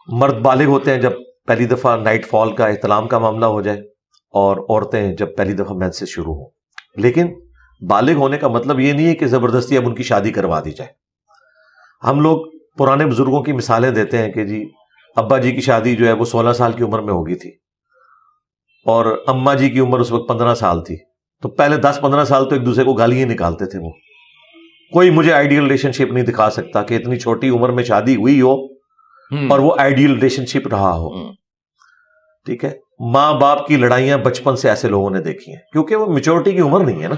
مرد بالغ ہوتے ہیں جب پہلی دفعہ نائٹ فال کا احتلام کا معاملہ ہو جائے، اور عورتیں جب پہلی دفعہ مینسز شروع ہوں. لیکن بالغ ہونے کا مطلب یہ نہیں ہے کہ زبردستی اب ان کی شادی کروا دی جائے. ہم لوگ پرانے بزرگوں کی مثالیں دیتے ہیں کہ جی ابا جی کی شادی جو ہے وہ 16 سال کی عمر میں ہو گئی تھی، اور اماں جی کی عمر اس وقت 15 سال تھی. تو پہلے 10-15 سال تو ایک دوسرے کو گالیاں نکالتے تھے. وہ کوئی مجھے آئیڈیل ریلیشن شپ نہیں دکھا سکتا کہ اتنی چھوٹی عمر میں شادی ہوئی ہو اور وہ آئیڈیل ریلیشن شپ رہا ہو. ٹھیک ہے، ماں باپ کی لڑائیاں بچپن سے ایسے لوگوں نے دیکھی ہیں، کیونکہ وہ میچورٹی کی عمر نہیں ہے نا.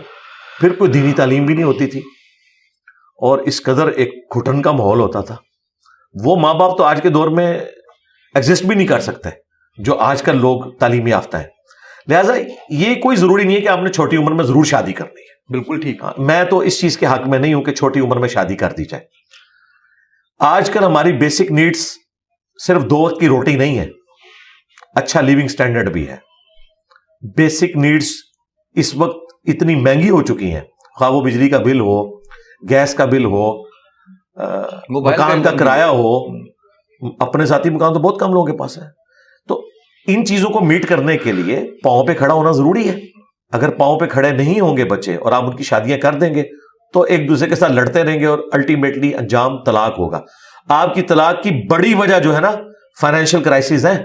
پھر کوئی دینی تعلیم بھی نہیں ہوتی تھی، اور اس قدر ایک گھٹن کا ماحول ہوتا تھا. وہ ماں باپ تو آج کے دور میں ایگزسٹ بھی نہیں کر سکتے جو آج کل لوگ تعلیم یافتہ ہیں. لہٰذا یہ کوئی ضروری نہیں ہے کہ آپ نے چھوٹی عمر میں ضرور شادی کرنی ہے. بالکل ٹھیک. میں تو اس چیز کے حق میں نہیں ہوں کہ چھوٹی عمر میں شادی کر دی جائے. آج کل ہماری بیسک نیڈز صرف 2 وقت کی روٹی نہیں ہے، اچھا لیونگ سٹینڈرڈ بھی ہے. بیسک نیڈز اس وقت اتنی مہنگی ہو چکی ہیں، خواہ وہ بجلی کا بل ہو، گیس کا بل ہو، مکان کا کرایہ ہو. اپنے ذاتی مکان تو بہت کم لوگوں کے پاس ہے. تو ان چیزوں کو میٹ کرنے کے لیے پاؤں پہ کھڑا ہونا ضروری ہے. اگر پاؤں پہ کھڑے نہیں ہوں گے بچے اور آپ ان کی شادیاں کر دیں گے تو ایک دوسرے کے ساتھ لڑتے رہیں گے اور الٹیمیٹلی انجام طلاق ہوگا. آپ کی طلاق کی بڑی وجہ جو ہے نا فائنینشیل کرائسس ہے.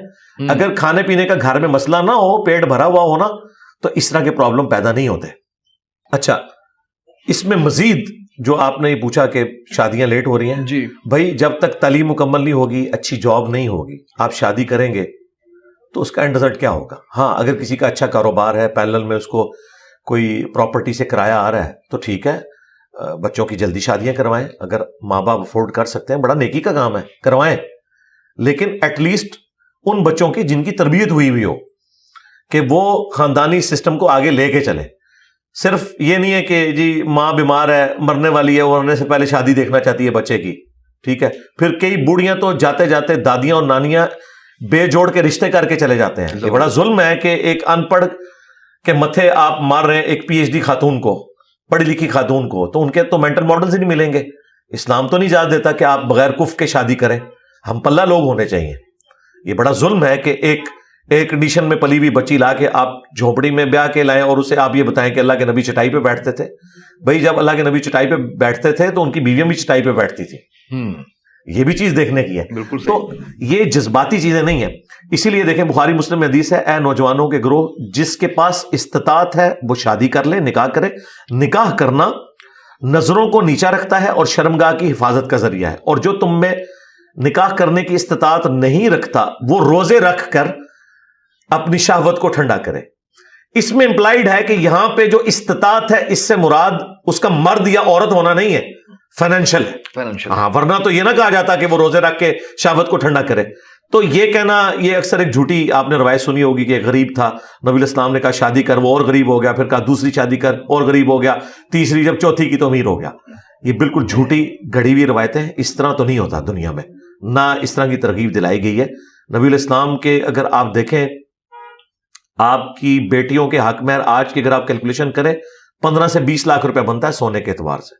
اگر کھانے پینے کا گھر میں مسئلہ نہ ہو، پیٹ بھرا ہوا ہونا، تو اس طرح کے پرابلم پیدا نہیں ہوتے. اچھا، اس میں مزید جو آپ نے یہ پوچھا کہ شادیاں لیٹ ہو رہی ہیں جی بھائی، جب تک تعلیم مکمل نہیں ہوگی، اچھی جاب نہیں ہوگی، آپ شادی کریں گے تو اس کا اینڈ رزلٹ کیا ہوگا؟ ہاں، اگر کسی کا اچھا کاروبار ہے، پیرلل میں اس کو کوئی پراپرٹی سے کرایہ آ رہا ہے تو ٹھیک ہے، بچوں کی جلدی شادیاں کروائیں. اگر ماں باپ افورڈ کر سکتے ہیں، بڑا نیکی کا کام ہے، کروائیں. لیکن ایٹ لیسٹ ان بچوں کی جن کی تربیت ہوئی ہو کہ وہ خاندانی سسٹم کو آگے لے کے چلے. صرف یہ نہیں ہے کہ جی ماں بیمار ہے، مرنے والی ہے، وہ مرنے سے پہلے شادی دیکھنا چاہتی ہے بچے کی. ٹھیک ہے، پھر کئی بوڑھیاں تو جاتے جاتے دادیاں اور نانیاں بے جوڑ کے رشتے کر کے چلے جاتے ہیں. یہ بڑا ظلم ہے کہ ایک ان پڑھ کے متھے آپ مار رہے ہیں ایک پی ایچ ڈی خاتون کو، پڑھی لکھی خاتون کو. تو ان کے تو مینٹل ماڈلز ہی نہیں ملیں گے. اسلام تو نہیں اجازت دیتا کہ آپ بغیر کفر کے شادی کریں. ہم پلہ لوگ ہونے چاہیے. یہ بڑا ظلم ہے کہ ایک کنڈیشن میں پلی ہوئی بچی لا کے آپ جھونپڑی میں بیاہ کے لائیں اور اسے آپ یہ بتائیں کہ اللہ کے نبی چٹائی پہ بیٹھتے تھے. بھائی جب اللہ کے نبی چٹائی پہ بیٹھتے تھے تو ان کی بیویاں بھی چٹائی پہ بیٹھتی تھی. یہ بھی چیز دیکھنے کی ہے. تو یہ جذباتی چیزیں نہیں ہیں. اسی لیے دیکھیں بخاری مسلم میں حدیث ہے، اے نوجوانوں کے گروہ، جس کے پاس استطاعت ہے وہ شادی کر لے، نکاح کرے. نکاح کرنا نظروں کو نیچا رکھتا ہے اور شرمگاہ کی حفاظت کا ذریعہ ہے. اور جو تم میں نکاح کرنے کی استطاعت نہیں رکھتا وہ روزے رکھ کر اپنی شہوت کو ٹھنڈا کرے. اس میں امپلائیڈ ہے کہ یہاں پہ جو استطاعت ہے اس سے مراد اس کا مرد یا عورت ہونا نہیں ہے، فائنینشیل ہے. ہاں، ورنہ تو یہ نہ کہا جاتا کہ وہ روزے رکھ کے شہوت کو ٹھنڈا کرے. تو یہ کہنا، یہ اکثر ایک جھوٹی آپ نے روایت سنی ہوگی کہ ایک غریب تھا، نبی علیہ السلام نے کہا شادی کر، وہ اور غریب ہو گیا. پھر کہا دوسری شادی کر، اور غریب ہو گیا. تیسری، جب چوتھی کی تو امیر ہو گیا. یہ بالکل جھوٹی گڑھی ہوئی روایتیں. اس طرح تو نہیں ہوتا دنیا میں، نہ اس طرح کی ترغیب دلائی گئی ہے. نبی علیہ السلام کے اگر آپ دیکھیں، آپ کی بیٹیوں کے حق میں آج کی اگر آپ کیلکولیشن کریں 15 سے 20 لاکھ روپے بنتا ہے سونے کے اعتبار سے.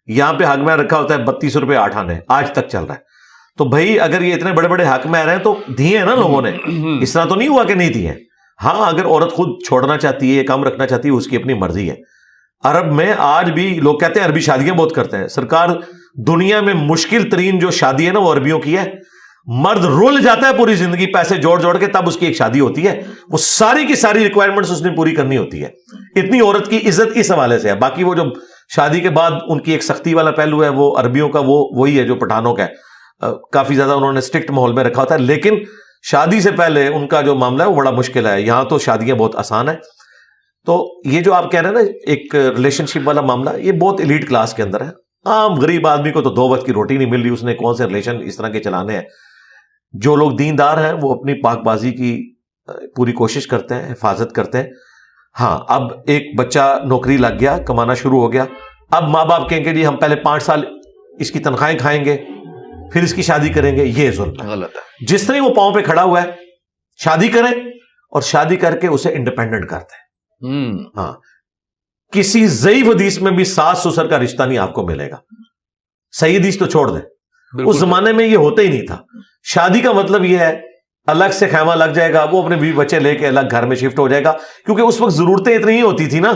یہاں پہ حق میں رکھا ہوتا ہے 32 روپے 8 آنے، آج تک چل رہا ہے. تو بھائی اگر یہ اتنے بڑے بڑے حق میں رہے ہیں تو دیے ہیں نا لوگوں نے. اس طرح تو نہیں ہوا کہ نہیں دیے. ہاں، اگر عورت خود چھوڑنا چاہتی ہے، کم رکھنا چاہتی ہے، اس کی اپنی مرضی ہے. عرب میں آج بھی لوگ کہتے ہیں عربی شادیاں بہت کرتے ہیں. سرکار دنیا میں مشکل ترین جو شادی ہے نا وہ عربیوں کی ہے. مرد رول جاتا ہے پوری زندگی پیسے جوڑ جوڑ کے، تب اس کی ایک شادی ہوتی ہے. وہ ساری کی ساری ریکوائرمنٹس اس نے پوری کرنی ہوتی ہے. اتنی عورت کی عزت اس حوالے سے ہے. باقی وہ جو شادی کے بعد ان کی ایک سختی والا پہلو ہے وہ عربیوں کا وہی ہے جو پٹھانوں کا ہے. کافی زیادہ انہوں نے اسٹرکٹ ماحول میں رکھا ہوتا ہے. لیکن شادی سے پہلے ان کا جو معاملہ ہے وہ بڑا مشکل ہے. یہاں تو شادیاں بہت آسان ہیں. تو یہ جو آپ کہہ رہے ہیں نا ایک ریلیشن شپ والا معاملہ، یہ بہت ایلیٹ کلاس کے اندر ہے. عام غریب آدمی کو تو 2 وقت کی روٹی نہیں مل رہی، اس نے کون سے ریلیشن اس طرح کے چلانے ہیں. جو لوگ دیندار ہیں وہ اپنی پاک بازی کی پوری کوشش کرتے ہیں، حفاظت کرتے ہیں. ہاں، اب ایک بچہ نوکری لگ گیا، کمانا شروع ہو گیا، اب ماں باپ کہیں گے جی ہم پہلے 5 سال اس کی تنخواہیں کھائیں گے پھر اس کی شادی کریں گے. یہ ظلم ہے، غلط ہے. جس طرح وہ پاؤں پہ کھڑا ہوا ہے شادی کریں، اور شادی کر کے اسے انڈیپینڈنٹ کرتے ہیں. ہاں، کسی ضعیف حدیث میں بھی ساس سسر کا رشتہ نہیں آپ کو ملے گا. صحیح حدیث تو چھوڑ دیں، اس زمانے میں یہ ہوتا ہی نہیں تھا. شادی کا مطلب یہ ہے الگ سے خیمہ لگ جائے گا, وہ اپنے بیوی بچے لے کے الگ گھر میں شفٹ ہو جائے گا, کیونکہ اس وقت ضرورتیں اتنی ہی ہوتی تھی نا,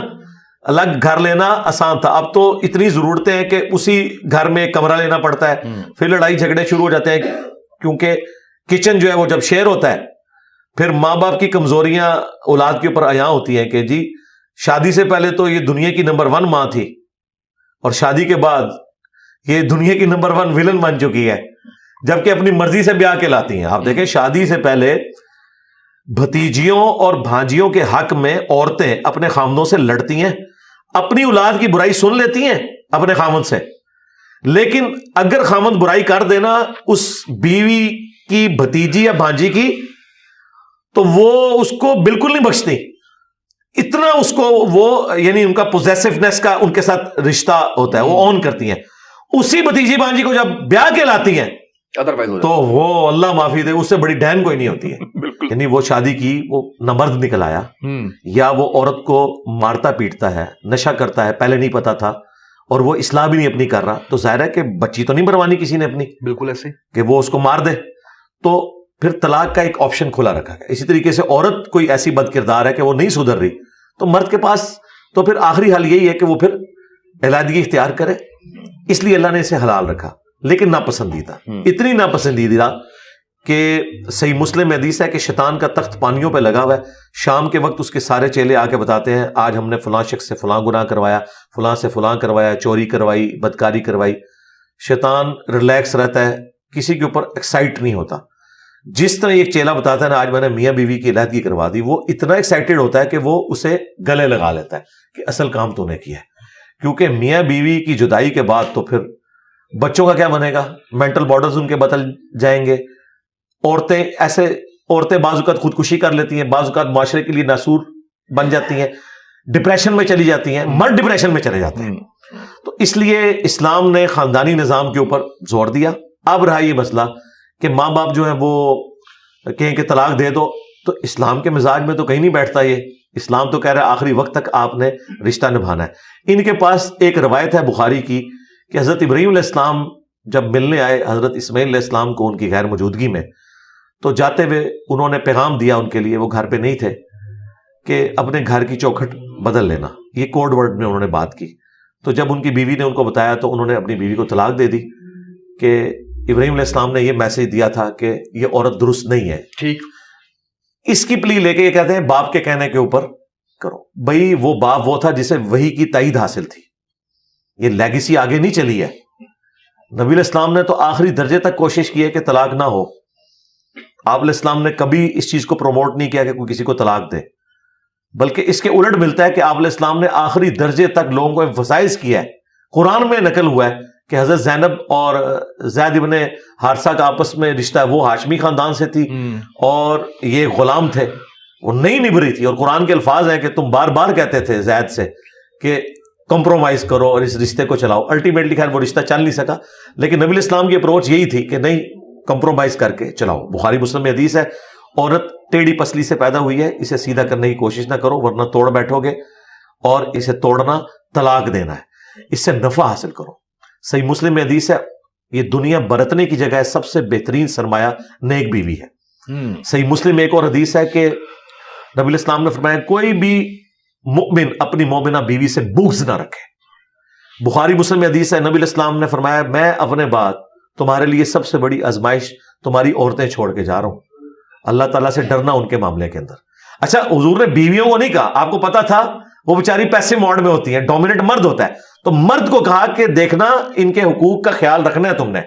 الگ گھر لینا آسان تھا. اب تو اتنی ضرورتیں ہیں کہ اسی گھر میں کمرہ لینا پڑتا ہے, پھر لڑائی جھگڑے شروع ہو جاتے ہیں, کیونکہ کچن جو ہے وہ جب شیئر ہوتا ہے, پھر ماں باپ کی کمزوریاں اولاد کے اوپر عیاں ہوتی ہیں کہ جی شادی سے پہلے تو یہ دنیا کی نمبر 1 ماں تھی, اور شادی کے بعد یہ دنیا کی نمبر 1 ولن بن چکی ہے, جبکہ اپنی مرضی سے بیاہ کے لاتی ہیں. آپ دیکھیں شادی سے پہلے بھتیجیوں اور بھانجیوں کے حق میں عورتیں اپنے خامدوں سے لڑتی ہیں, اپنی اولاد کی برائی سن لیتی ہیں اپنے خامد سے, لیکن اگر خامد برائی کر دینا اس بیوی کی بھتیجی یا بھانجی کی, تو وہ اس کو بالکل نہیں بخشتی. اتنا اس کو وہ یعنی ان کا پوزیسونیس کا ان کے ساتھ رشتہ ہوتا ہے, وہ اون کرتی ہیں. اسی بھتیجی بھانجی کو جب بیاہ کے لاتی ہیں تو وہ اللہ معافی دے اس سے بڑی ڈین کوئی نہیں ہوتی ہے. یعنی وہ شادی کی, وہ نہ مرد نکل آیا, یا وہ عورت کو مارتا پیٹتا ہے, نشہ کرتا ہے, پہلے نہیں پتا تھا, اور وہ اصلاح بھی نہیں اپنی کر رہا, تو ظاہر ہے کہ بچی تو نہیں بروانی کسی نے اپنی, بالکل ایسے کہ وہ اس کو مار دے. تو پھر طلاق کا ایک آپشن کھلا رکھا گیا. اسی طریقے سے عورت کوئی ایسی بد کردار ہے کہ وہ نہیں سدھر رہی, تو مرد کے پاس تو پھر آخری حل یہی ہے کہ وہ پھر علیحدگی اختیار کرے. اس لیے اللہ نے اسے حلال رکھا, لیکن ناپسندیدہ, اتنی ناپسندیدہ کہ صحیح مسلم میں حدیث ہے کہ شیطان کا تخت پانیوں پہ لگا ہوا ہے. شام کے وقت اس کے سارے چیلے آ کے بتاتے ہیں آج ہم نے فلاں شخص سے فلاں گناہ کروایا, فلاں سے فلاں کروایا, چوری کروائی, بدکاری کروائی. شیطان ریلیکس رہتا ہے, کسی کے اوپر ایکسائٹ نہیں ہوتا. جس طرح ایک چیلا بتاتا ہے نا آج میں نے میاں بیوی کی علیحدگی کروا دی, وہ اتنا ایکسائٹڈ ہوتا ہے کہ وہ اسے گلے لگا لیتا ہے کہ اصل کام تو نے کیا ہے. کیونکہ میاں بیوی کی جدائی کے بعد تو پھر بچوں کا کیا بنے گا, مینٹل بارڈرز ان کے بدل جائیں گے. عورتیں بعض اوقات خودکشی کر لیتی ہیں, بعض اوقات معاشرے کے لیے ناسور بن جاتی ہیں, ڈپریشن میں چلی جاتی ہیں, مرد ڈپریشن میں چلے جاتے ہیں. تو اس لیے اسلام نے خاندانی نظام کے اوپر زور دیا. اب رہا یہ مسئلہ کہ ماں باپ جو ہیں وہ کہیں کہ طلاق دے دو, تو اسلام کے مزاج میں تو کہیں نہیں بیٹھتا یہ. اسلام تو کہہ رہا ہے آخری وقت تک آپ نے رشتہ نبھانا ہے. ان کے پاس ایک روایت ہے بخاری کی کہ حضرت ابراہیم علیہ السلام جب ملنے آئے حضرت اسماعیل علیہ السلام کو ان کی غیر موجودگی میں, تو جاتے ہوئے انہوں نے پیغام دیا ان کے لیے, وہ گھر پہ نہیں تھے, کہ اپنے گھر کی چوکھٹ بدل لینا. یہ کوڈ ورڈ میں انہوں نے بات کی. تو جب ان کی بیوی نے ان کو بتایا تو انہوں نے اپنی بیوی کو طلاق دے دی کہ ابراہیم علیہ السلام نے یہ میسج دیا تھا کہ یہ عورت درست نہیں ہے. ٹھیک, اس کی پلی لے کے یہ کہتے ہیں باپ کے کہنے کے اوپر کرو. بھائی وہ باپ وہ تھا جسے وحی کی تائید حاصل تھی, یہ لیگیسی آگے نہیں چلی ہے. نبی علیہ السلام نے تو آخری درجے تک کوشش کی ہے کہ طلاق نہ ہو. آپ علیہ السلام نے کبھی اس چیز کو پروموٹ نہیں کیا کہ کوئی کسی کو طلاق دے, بلکہ اس کے الٹ ملتا ہے کہ آپ علیہ السلام نے آخری درجے تک لوگوں کو ایمفسائز کیا ہے. قرآن میں نقل ہوا ہے کہ حضرت زینب اور زید ابن حارثہ کا آپس میں رشتہ ہے, وہ ہاشمی خاندان سے تھی اور یہ غلام تھے, وہ نہیں نبھ رہی تھی. اور قرآن کے الفاظ ہیں کہ تم بار بار کہتے تھے زید سے کہ کمپرومائز کرو اور اس رشتے کو چلاؤ. الٹیمیٹلی خیر وہ رشتہ چل نہیں سکا, لیکن نبی علیہ السلام کی اپروچ یہی تھی کہ نہیں, کمپرومائز کر کے چلاؤ. بخاری مسلم میں حدیث ہے عورت ٹیڑھی پسلی سے پیدا ہوئی ہے, اسے سیدھا کرنے کی کوشش نہ کرو ورنہ توڑ بیٹھو گے, اور اسے توڑنا طلاق دینا ہے, اس سے نفع حاصل کرو. صحیح مسلم میں حدیث ہے یہ دنیا برتنے کی جگہ سب سے بہترین سرمایہ نیک بیوی ہے. صحیح مسلم میں ایک اور حدیث ہے کہ نبی علیہ السلام نے فرمایا کوئی بھی مؤمن اپنی مومنہ بیوی سے بغض نہ رکھے. بخاری مسلم میں حدیث ہے نبی علیہ السلام نے فرمایا میں اپنے بعد تمہارے لیے سب سے بڑی آزمائش تمہاری عورتیں چھوڑ کے جا رہا ہوں, اللہ تعالیٰ سے ڈرنا ان کے معاملے کے اندر. اچھا حضور نے بیویوں کو نہیں کہا, آپ کو پتا تھا وہ بیچاری پیسے موڈ میں ہوتی ہیں, ڈومیننٹ مرد ہوتا ہے, تو مرد کو کہا کہ دیکھنا ان کے حقوق کا خیال رکھنا ہے تم نے,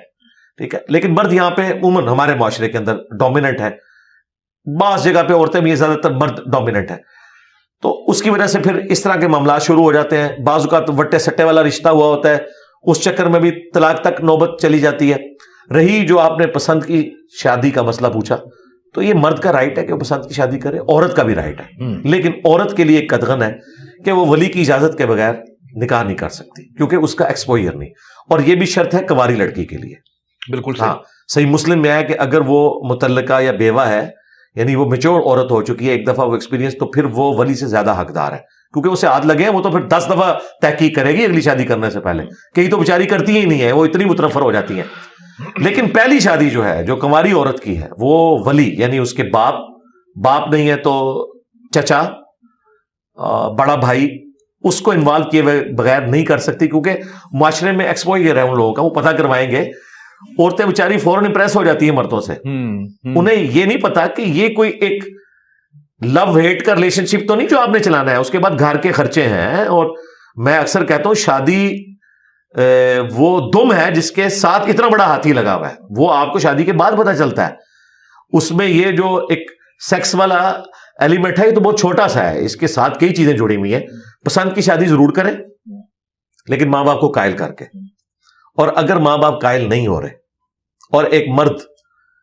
ٹھیک ہے. لیکن مرد یہاں پہ عموماً ہمارے معاشرے کے اندر ڈومیننٹ ہے, بعض جگہ پہ عورتیں بھی زیادہ تر مرد ڈومیننٹ ہے, تو اس کی وجہ سے پھر اس طرح کے معاملات شروع ہو جاتے ہیں. بعض اوقات وٹے سٹے والا رشتہ ہوا ہوتا ہے, اس چکر میں بھی طلاق تک نوبت چلی جاتی ہے. رہی جو آپ نے پسند کی شادی کا مسئلہ پوچھا, تو یہ مرد کا رائٹ ہے کہ وہ پسند کی شادی کرے, عورت کا بھی رائٹ ہے, لیکن عورت کے لیے ایک قدغن ہے کہ وہ ولی کی اجازت کے بغیر نکاح نہیں کر سکتی, کیونکہ اس کا ایکسپوئر نہیں. اور یہ بھی شرط ہے کنواری لڑکی کے لیے. بالکل ہاں, صحیح مسلم میں ہے کہ اگر وہ مطلقہ یا بیوہ ہے, یعنی وہ میچور عورت ہو چکی ہے ایک دفعہ وہ ایکسپیرینس, تو پھر وہ ولی سے زیادہ حقدار ہے, کیونکہ اسے ہاتھ لگے ہیں وہ تو پھر 10 دفعہ تحقیق کرے گی اگلی شادی کرنے سے پہلے. کئی تو بیچاری کرتی ہی نہیں ہے, وہ اتنی متنفر ہو جاتی ہیں. لیکن پہلی شادی جو ہے جو کنواری عورت کی ہے وہ ولی یعنی اس کے باپ نہیں ہے تو چچا, بڑا بھائی, اس کو انوالو کیے بغیر نہیں کر سکتی, کیونکہ معاشرے میں ایکسپوئر ہے ان لوگوں کا, وہ پتہ کروائیں گے. عورتیں بیچاری فوراً امپریس ہو جاتی ہیں مردوں سے, انہیں یہ نہیں پتا کہ یہ کوئی ایک لو ہیٹ کا ریلیشن شپ تو نہیں جو آپ نے چلانا ہے, اس کے بعد گھر کے خرچے ہیں. اور میں اکثر کہتا ہوں شادی وہ دم ہے جس کے ساتھ اتنا بڑا ہاتھی لگا ہوا ہے, وہ آپ کو شادی کے بعد پتا چلتا ہے. اس میں یہ جو ایک سیکس والا ایلیمنٹ ہے یہ تو بہت چھوٹا سا ہے, اس کے ساتھ کئی چیزیں جڑی ہوئی ہیں. پسند کی شادی ضرور کریں لیکن ماں باپ کو قائل کر کے. اور اگر ماں باپ قائل نہیں ہو رہے اور ایک مرد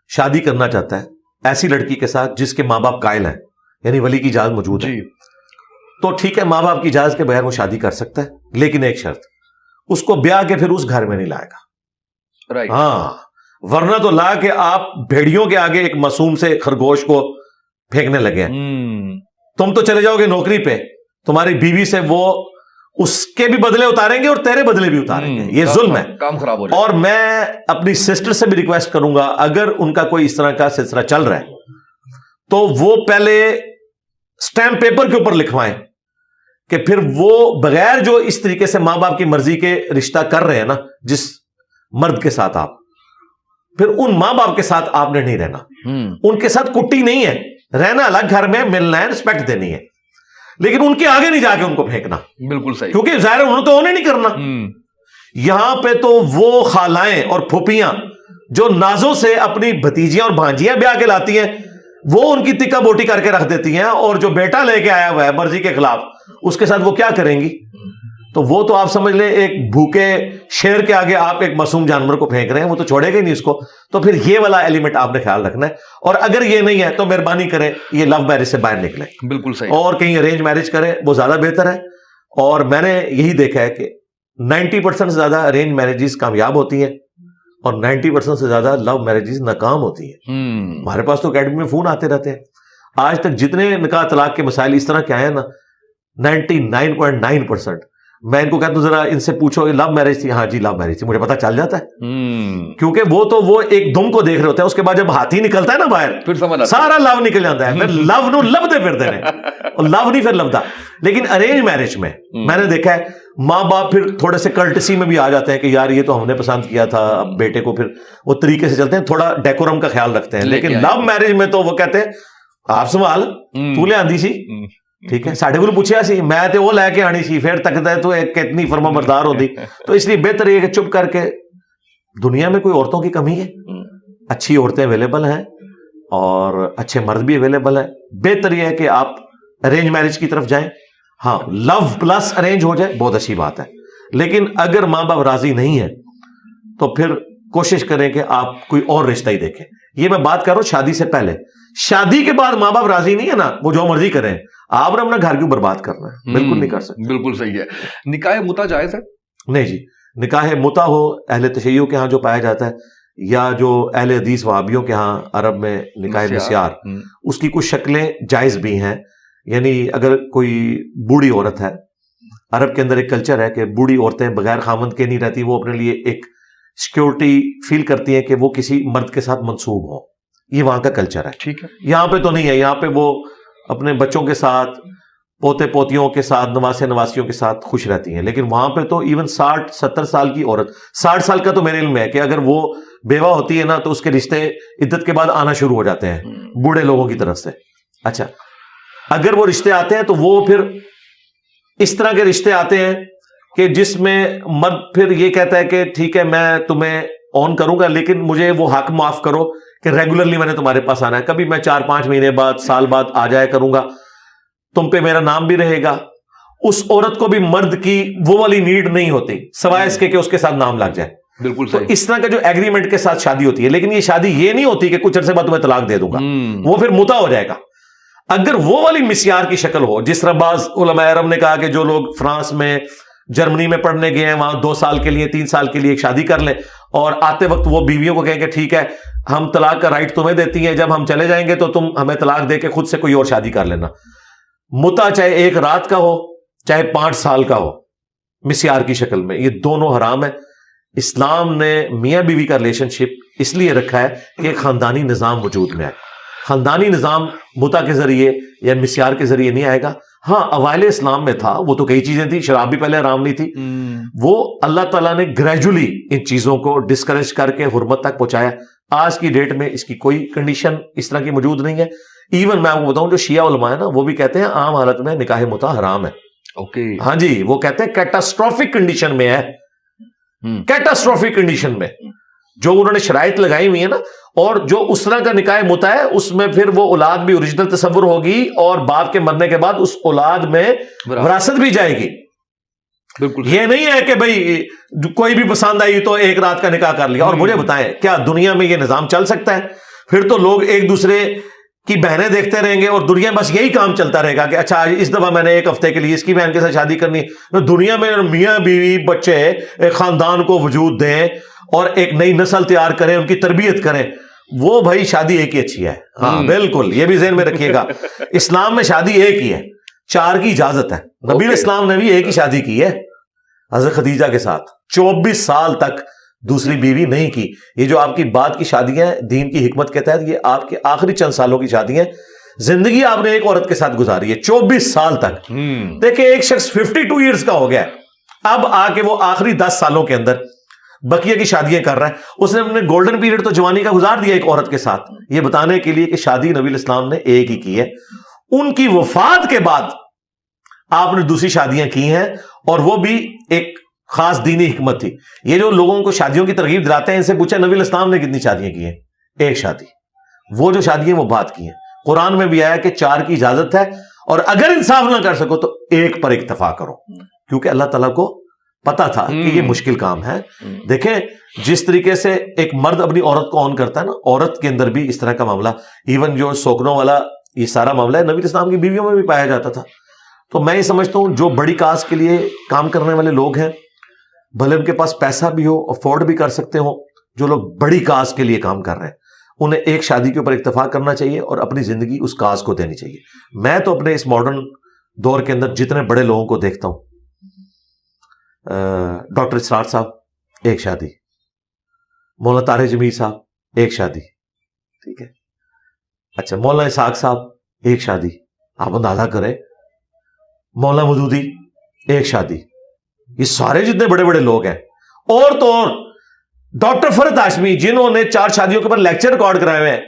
شادی کرنا چاہتا ہے ایسی لڑکی کے ساتھ جس کے ماں باپ قائل ہیں, یعنی ولی کی اجازت موجود ہے, تو ٹھیک ہے, ماں باپ کی اجازت کے بغیر وہ شادی کر سکتا ہے. لیکن ایک شرط, اس کو بیاہ کے پھر اس گھر میں نہیں لائے گا. ہاں, ورنہ تو لا کے آپ بھیڑیوں کے آگے ایک معصوم سے خرگوش کو پھینکنے لگے ہیں. تم تو چلے جاؤ گے نوکری پہ, تمہاری بیوی سے وہ اس کے بھی بدلے اتاریں گے اور تیرے بدلے بھی اتاریں گے. یہ ظلم ہے, کام خراب ہو جائے. اور میں اپنی سسٹر سے بھی ریکویسٹ کروں گا اگر ان کا کوئی اس طرح کا سلسلہ چل رہا ہے تو وہ پہلے سٹیمپ پیپر کے اوپر لکھوائیں کہ پھر وہ بغیر جو اس طریقے سے ماں باپ کی مرضی کے رشتہ کر رہے ہیں نا جس مرد کے ساتھ, آپ پھر ان ماں باپ کے ساتھ آپ نے نہیں رہنا. ان کے ساتھ کٹی نہیں ہے, رہنا الگ گھر میں, ملنا ہے, رسپیکٹ دینی ہے, لیکن ان کے آگے نہیں جا کے ان کو پھینکنا. بالکل صحیح, کیونکہ ظاہر انہوں نے تو نہیں کرنا. یہاں پہ تو وہ خالائیں اور پھوپیاں جو نازوں سے اپنی بھتیجیاں اور بھانجیاں بیاہ کے لاتی ہیں وہ ان کی تکا بوٹی کر کے رکھ دیتی ہیں, اور جو بیٹا لے کے آیا ہوا ہے مرضی کے خلاف اس کے ساتھ وہ کیا کریں گی. تو وہ تو آپ سمجھ لیں ایک بھوکے شیر کے آگے آپ ایک معصوم جانور کو پھینک رہے ہیں, وہ تو چھوڑے گا ہی نہیں اس کو. تو پھر یہ والا ایلیمنٹ آپ نے خیال رکھنا ہے, اور اگر یہ نہیں ہے تو مہربانی کریں یہ لو میرج سے باہر نکلیں. بالکل صحیح, اور کہیں ارینج میرج کریں, وہ زیادہ بہتر ہے. اور میں نے یہی دیکھا ہے کہ 90% سے زیادہ ارینج میرجز کامیاب ہوتی ہیں اور 90% سے زیادہ لو میرجز ناکام ہوتی ہیں. ہمارے پاس تو اکیڈمی میں فون آتے رہتے ہیں. آج تک جتنے نکاح طلاق کے مسائل اس طرح کے آئے ہیں نا 99.9%, میں ان کو کہتا ہوں ذرا ان سے پوچھو لو میرج تھی, ہاں جی لو میرج تھی, مجھے پتا چل جاتا ہے. کیونکہ وہ ایک دم کو دیکھ رہے ہوتے ہیں, اس کے بعد جب ہاتھی نکلتا ہے نا باہر پھر سارا لو نکل جاتا ہے. پھر لو نو لبدے پھرتے ہیں, اور لو نہیں پھر لبدا. لیکن ارینج میرج میں نے دیکھا ہے ماں باپ پھر تھوڑے سے کرٹسی میں بھی آ جاتے ہیں کہ یار یہ تو ہم نے پسند کیا تھا, اب بیٹے کو پھر وہ طریقے سے چلتے ہیں, تھوڑا ڈیکورم کا خیال رکھتے ہیں. لیکن لو میرج میں تو وہ کہتے ہیں آپ سنبھال, تو لے آندی سی, ٹھیک ہے, ساڈے کو پوچھا سی, میں تے وہ لے کے آنی سی, پھر تکتا ہے تو کتنی فرما بردار ہوتی. تو اس لیے بہتر یہ کہ چپ کر کے, دنیا میں کوئی عورتوں کی کمی ہے, اچھی عورتیں اویلیبل ہیں اور اچھے مرد بھی اویلیبل ہیں. بہتر یہ ہے کہ آپ ارینج میرج کی طرف جائیں. ہاں لو پلس ارینج ہو جائے بہت اچھی بات ہے, لیکن اگر ماں باپ راضی نہیں ہے تو پھر کوشش کریں کہ آپ کوئی اور رشتہ ہی دیکھیں. یہ میں بات کر رہا ہوں شادی سے پہلے. شادی کے بعد ماں باپ راضی نہیں ہے نا, وہ جو مرضی کریں, آپ نے اپنا گھر کیوں برباد کرنا ہے, بالکل نہیں کر سکتے. بالکل صحیح ہے. نکاح متا جائز ہے؟ نہیں جی, نکاح متا ہو اہل تشیع کے ہاں جو پایا جاتا ہے, یا جو اہل حدیث وہابیوں کے ہاں عرب میں نکاح مسیار, اس کی کچھ شکلیں جائز بھی ہیں. یعنی اگر کوئی بوڑھی عورت ہے, عرب کے اندر ایک کلچر ہے کہ بوڑھی عورتیں بغیر خامند کے نہیں رہتی, وہ اپنے لیے ایک سیکیورٹی فیل کرتی ہیں کہ وہ کسی مرد کے ساتھ منسوب ہو. یہ وہاں کا کلچر ہے. ٹھیک ہے, یہاں پہ تو نہیں ہے. یہاں پہ وہ اپنے بچوں کے ساتھ, پوتے پوتیوں کے ساتھ, نواسے نواسیوں کے ساتھ خوش رہتی ہیں. لیکن وہاں پہ تو ایون 60-70 سال کی عورت, 60 سال کا تو میرے علم میں ہے کہ اگر وہ بیوہ ہوتی ہے نا تو اس کے رشتے عدت کے بعد آنا شروع ہو جاتے ہیں بوڑھے لوگوں کی طرف سے. اچھا, اگر وہ رشتے آتے ہیں تو وہ پھر اس طرح کے رشتے آتے ہیں کہ جس میں مرد پھر یہ کہتا ہے کہ ٹھیک ہے میں تمہیں آن کروں گا, لیکن مجھے وہ حق معاف کرو کہ ریگولرلی میں نے تمہارے پاس آنا ہے. کبھی میں 4-5 مہینے بعد, سال بعد آ جایا کروں گا, تم پہ میرا نام بھی رہے گا. اس عورت کو بھی مرد کی وہ والی نیڈ نہیں ہوتی سوائے اس کے کہ اس کے ساتھ نام لگ جائے. بالکل صحیح. اس طرح کے جو ایگریمنٹ کے ساتھ شادی ہوتی ہے, لیکن یہ شادی یہ نہیں ہوتی کہ کچھ عرصے بعد تمہیں طلاق دے دوں گا, وہ پھر متا ہو جائے گا. اگر وہ والی مسیار کی شکل ہو, جس طرح بعض علماء عرب نے کہا کہ جو لوگ فرانس میں, جرمنی میں پڑھنے گئے ہیں, وہاں 2 سال کے لیے 3 سال کے لیے ایک شادی کر لیں اور آتے وقت وہ بیویوں کو کہیں کہ ٹھیک ہے ہم طلاق کا رائٹ تمہیں دیتی ہیں, جب ہم چلے جائیں گے تو تم ہمیں طلاق دے کے خود سے کوئی اور شادی کر لینا. متا چاہے 1 رات کا ہو چاہے 5 سال کا ہو مسیار کی شکل میں، یہ دونوں حرام ہے۔ اسلام نے میاں بیوی کا ریلیشن شپ اس لیے رکھا ہے کہ ایک خاندانی نظام وجود میں آئے۔ خاندانی نظام متع کے ذریعے یا مسیار کے ذریعے نہیں آئے گا۔ ہاں اوائل اسلام میں تھا، وہ تو کئی چیزیں تھیں، شراب بھی پہلے حرام نہیں تھی، وہ اللہ تعالیٰ نے گریجولی ان چیزوں کو ڈسکریج کر کے حرمت تک پہنچایا۔ آج کی ڈیٹ میں اس کی کوئی کنڈیشن اس طرح کی موجود نہیں ہے۔ ایون میں آپ کو بتاؤں جو شیعہ علماء ہے نا، وہ بھی کہتے ہیں عام حالت میں نکاح متع حرام ہے۔ اوکے، ہاں جی، وہ کہتے ہیں کیٹاسٹروفک کنڈیشن میں ہے، کیٹاسٹروفک کنڈیشن میں جو انہوں نے شرائط لگائی ہوئی ہے نا، اور جو اس طرح کا نکاح متع ہے اس میں پھر وہ اولاد بھی اوریجنل تصور ہوگی، اور باپ کے مرنے کے بعد اس اولاد میں وراثت بھی جائے گی۔ بالکل، یہ نہیں ہے کہ بھائی کوئی بھی پسند آئی تو ایک رات کا نکاح کر لیا۔ اور مجھے بتائیں کیا دنیا میں یہ نظام چل سکتا ہے؟ پھر تو لوگ ایک دوسرے کی بہنیں دیکھتے رہیں گے اور دنیا بس یہی کام چلتا رہے گا کہ اچھا اس دفعہ میں نے ایک ہفتے کے لیے اس کی بہن کے ساتھ شادی کرنی ہے۔ دنیا میں میاں بیوی بچے ایک خاندان کو وجود دیں اور ایک نئی نسل تیار کریں، ان کی تربیت کریں، وہ بھائی شادی ایک ہی اچھی ہے۔ ہاں بالکل، یہ بھی ذہن میں رکھیے گا، اسلام میں شادی ایک ہی ہے، 4 کی اجازت ہے۔ نبی اسلام نے بھی ایک ہی شادی کی ہے حضرت خدیجہ کے ساتھ، 24 سال تک دوسری بیوی نہیں کی۔ یہ جو آپ کی بعد کی شادیاں ہیں دین کی حکمت کے تحت، یہ آپ کے آخری چند سالوں کی شادیاں ہیں۔ زندگی آپ نے ایک عورت کے ساتھ گزاری ہے 24 سال تک۔ دیکھیں ایک شخص 52 ایئرز کا ہو گیا ہے، اب آ کے وہ آخری 10 سالوں کے اندر بقیہ کی شادیاں کر رہا ہے۔ اس نے اپنے گولڈن پیریڈ تو جوانی کا گزار دیا ایک عورت کے ساتھ، یہ بتانے کے لیے کہ شادی نبی الاسلام نے ایک ہی کی ہے۔ ان کی وفات کے بعد آپ نے دوسری شادیاں کی ہیں، اور وہ بھی ایک خاص دینی حکمت تھی۔ یہ جو لوگوں کو شادیوں کی ترغیب دلاتے ہیں، ان سے پوچھا نبی الاسلام نے کتنی شادیاں کی ہیں؟ ایک شادی۔ وہ جو شادیاں وہ بات کی ہیں، قرآن میں بھی آیا کہ 4 کی اجازت ہے، اور اگر انصاف نہ کر سکو تو ایک پر اکتفا کرو، کیونکہ اللہ تعالیٰ کو پتا تھا کہ یہ مشکل کام ہے۔ دیکھیں جس طریقے سے ایک مرد اپنی عورت کو آن کرتا ہے نا، عورت کے اندر بھی اس طرح کا معاملہ، ایون جو سوکنوں والا یہ سارا معاملہ ہے نبی الاسلام کی بیویوں میں بھی پایا جاتا تھا۔ تو میں یہ سمجھتا ہوں جو بڑی کاز کے لیے کام کرنے والے لوگ ہیں، بھلے ان کے پاس پیسہ بھی ہو، افورڈ بھی کر سکتے ہوں، جو لوگ بڑی کاز کے لیے کام کر رہے ہیں انہیں ایک شادی کے اوپر اکتفا کرنا چاہیے اور اپنی زندگی اس کاز کو دینی چاہیے۔ میں تو اپنے اس ماڈرن دور کے اندر جتنے بڑے لوگوں کو دیکھتا ہوں، ڈاکٹر اسرار صاحب ایک شادی، مولانا طارق جمیل صاحب ایک شادی، ٹھیک ہے، اچھا مولانا اسحاق صاحب ایک شادی، آپ اندازہ کریں، مولانا مودودی ایک شادی، یہ سارے جتنے بڑے بڑے لوگ ہیں، اور تو اور ڈاکٹر فرد ہاشمی جنہوں نے 4 شادیوں کے اوپر لیکچر ریکارڈ کرائے ہوئے ہیں،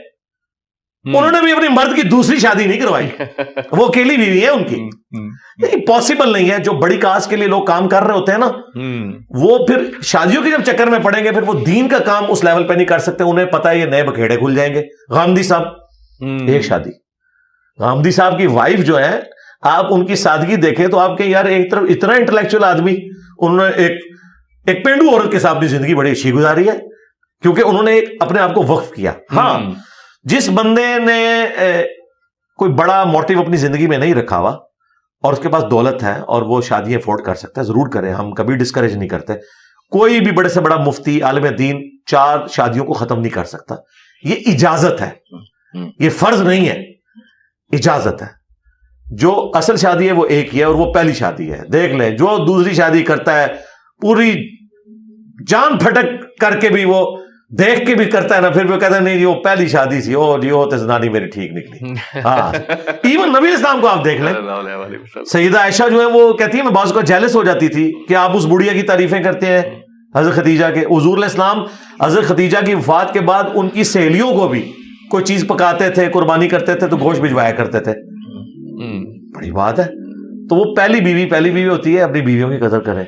انہوں نے بھی اپنی مرد کی دوسری شادی نہیں کروائی، وہ اکیلی بیوی ہے ان کی۔ نہیں پاسبل نہیں ہے، جو بڑی کاز کے لیے لوگ کام کر رہے ہوتے ہیں نا، وہ پھر شادیوں کے جب چکر میں پڑیں گے پھر وہ دین کا کام اس لیول پہ نہیں کر سکتے، انہیں پتا ہے یہ نئے بکھیڑے کھل جائیں گے۔ غامدی صاحب ایک شادی، غامدی صاحب کی وائف جو ہے، آپ ان کی سادگی دیکھیں تو آپ کے یار ایک طرف اتنا انٹلیکچوئل آدمی، انہوں نے ایک پینڈو عورت کے ساتھ اپنی زندگی بڑی اچھی گزاری ہے، کیونکہ انہوں نے اپنے آپ کو وقف کیا۔ ہاں جس بندے نے کوئی بڑا موٹیو اپنی زندگی میں نہیں رکھا ہوا اور اس کے پاس دولت ہے اور وہ شادیاں افورڈ کر سکتا ہے، ضرور کریں، ہم کبھی ڈسکریج نہیں کرتے۔ کوئی بھی بڑے سے بڑا مفتی عالم دین 4 شادیوں کو ختم نہیں کر سکتا، یہ اجازت ہے، یہ فرض نہیں ہے، اجازت ہے۔ جو اصل شادی ہے وہ ایک ہی ہے اور وہ پہلی شادی ہے۔ دیکھ لیں جو دوسری شادی کرتا ہے پوری جان پھٹک کر کے بھی، وہ دیکھ کے بھی کرتا ہے نا، پھر وہ کہتا ہے نہیں جی وہ پہلی شادی تھی، او جی وہ تو زنانی میری ٹھیک نکلی۔ ہاں ایون نبی اسلام کو آپ دیکھ لیں، سیدہ عائشہ جو ہے وہ کہتی ہے میں بعض کو جیلس ہو جاتی تھی کہ آپ اس بڑھیا کی تعریفیں کرتے ہیں حضرت خدیجہ کے۔ حضور علیہ السلام حضرت خدیجہ کی وفات کے بعد ان کی سہیلیوں کو بھی کوئی چیز پکاتے تھے، قربانی کرتے تھے تو گوشت بھجوایا کرتے تھے۔ بڑی بات ہے۔ تو وہ پہلی بیوی ہوتی ہے، اپنی بیویوں کی قدر کریں۔